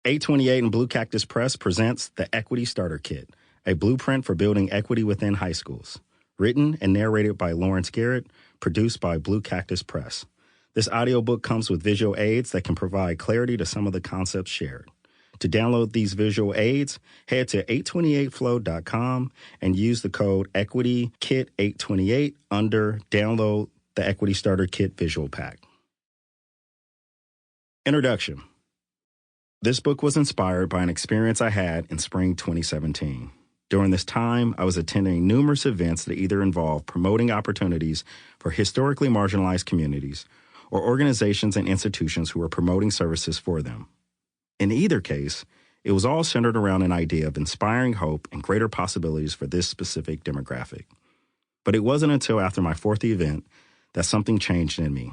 828 and Blue Cactus Press presents the Equity Starter Kit, a blueprint for building equity within high schools. Written and narrated by Garrett, produced by Blue Cactus Press. This audiobook comes with visual aids that can provide clarity to some of the concepts shared. To download these visual aids, head to 828flow.com and use the code EquityKit828 under Download the Equity Starter Kit Visual Pack. Introduction. This book was inspired by an experience I had in spring 2017. During this time, I was attending numerous events that either involved promoting opportunities for historically marginalized communities or organizations and institutions who were promoting services for them. In either case, it was all centered around an idea of inspiring hope and greater possibilities for this specific demographic. But it wasn't until after my fourth event that something changed in me.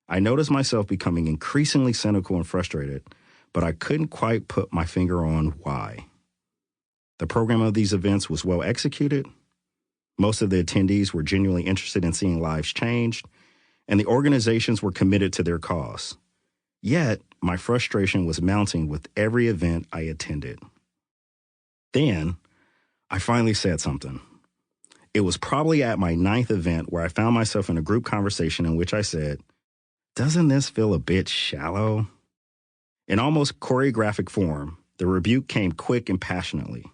I noticed myself becoming increasingly cynical and frustrated, but I couldn't quite put my finger on why. The program of these events was well executed. Most of the attendees were genuinely interested in seeing lives changed, and the organizations were committed to their cause. Yet, my frustration was mounting with every event I attended. Then, I finally said something. It was probably at my 9th event where I found myself in a group conversation in which I said, "Doesn't this feel a bit shallow?" In almost choreographic form, the rebuke came quick and passionately.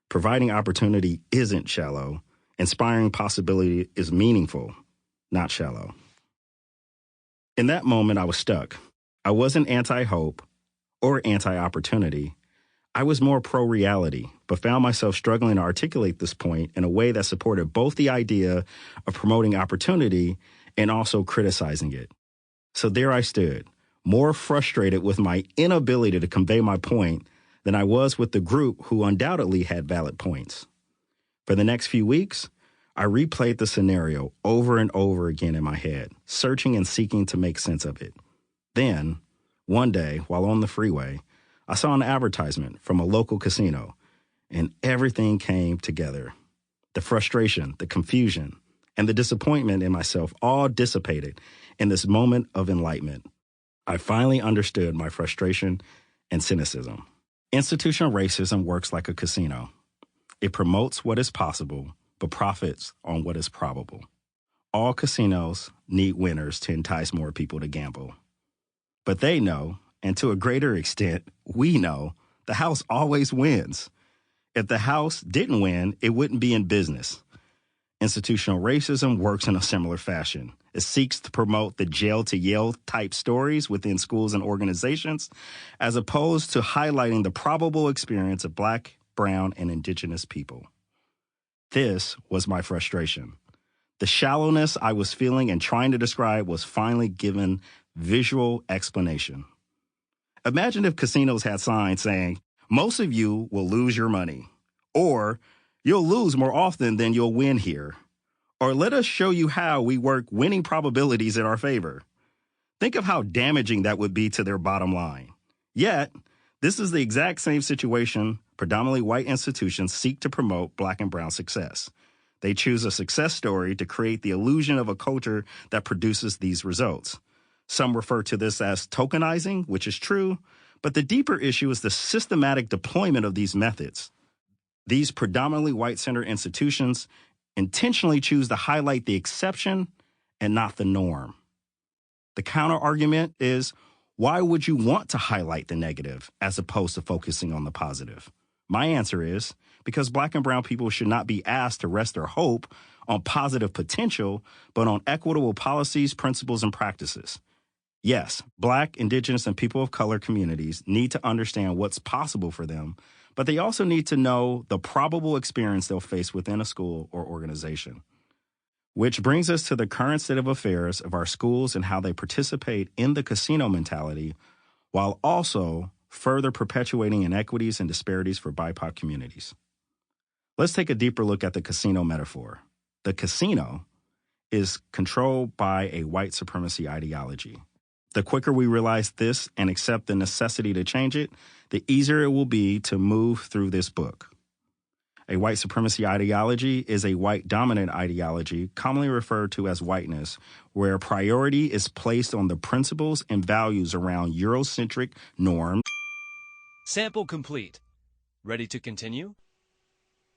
Providing opportunity isn't shallow. Inspiring possibility is meaningful, not shallow. In that moment, I was stuck. I wasn't anti-hope or anti-opportunity. I was more pro-reality, but found myself struggling to articulate this point in a way that supported both the idea of promoting opportunity and also criticizing it. So there I stood, more frustrated with my inability to convey my point than I was with the group who undoubtedly had valid points. For the next few weeks, I replayed the scenario over and over again in my head, searching and seeking to make sense of it. Then, one day, while on the freeway, I saw an advertisement from a local casino, and everything came together. The frustration, the confusion, and the disappointment in myself all dissipated in this moment of enlightenment. I finally understood my frustration and cynicism. Institutional racism works like a casino. It promotes what is possible, but profits on what is probable. All casinos need winners to entice more people to gamble. But they know, and to a greater extent, we know, the house always wins. If the house didn't win, it wouldn't be in business. Institutional racism works in a similar fashion. It seeks to promote the jail-to-yell type stories within schools and organizations, as opposed to highlighting the probable experience of Black, brown, and indigenous people. This was my frustration. The shallowness I was feeling and trying to describe was finally given visual explanation. Imagine if casinos had signs saying, "Most of you will lose your money," or "You'll lose more often than you'll win here," or "Let us show you how we work winning probabilities in our favor." Think of how damaging that would be to their bottom line. Yet, this is the exact same situation predominantly white institutions seek to promote Black and brown success. They choose a success story to create the illusion of a culture that produces these results. Some refer to this as tokenizing, which is true, but the deeper issue is the systematic deployment of these methods. These predominantly white-centered institutions intentionally choose to highlight the exception and not the norm. The counter-argument is, why would you want to highlight the negative as opposed to focusing on the positive? My answer is, because Black and brown people should not be asked to rest their hope on positive potential, but on equitable policies, principles, and practices. Yes, Black, Indigenous, and people of color communities need to understand what's possible for them, but they also need to know the probable experience they'll face within a school or organization. Which brings us to the current state of affairs of our schools and how they participate in the casino mentality, while also further perpetuating inequities and disparities for BIPOC communities. Let's take a deeper look at the casino metaphor. The casino is controlled by a white supremacy ideology. The quicker we realize this and accept the necessity to change it, the easier it will be to move through this book. A white supremacy ideology is a white dominant ideology, commonly referred to as whiteness, where priority is placed on the principles and values around Eurocentric norms Sample complete. Ready to continue?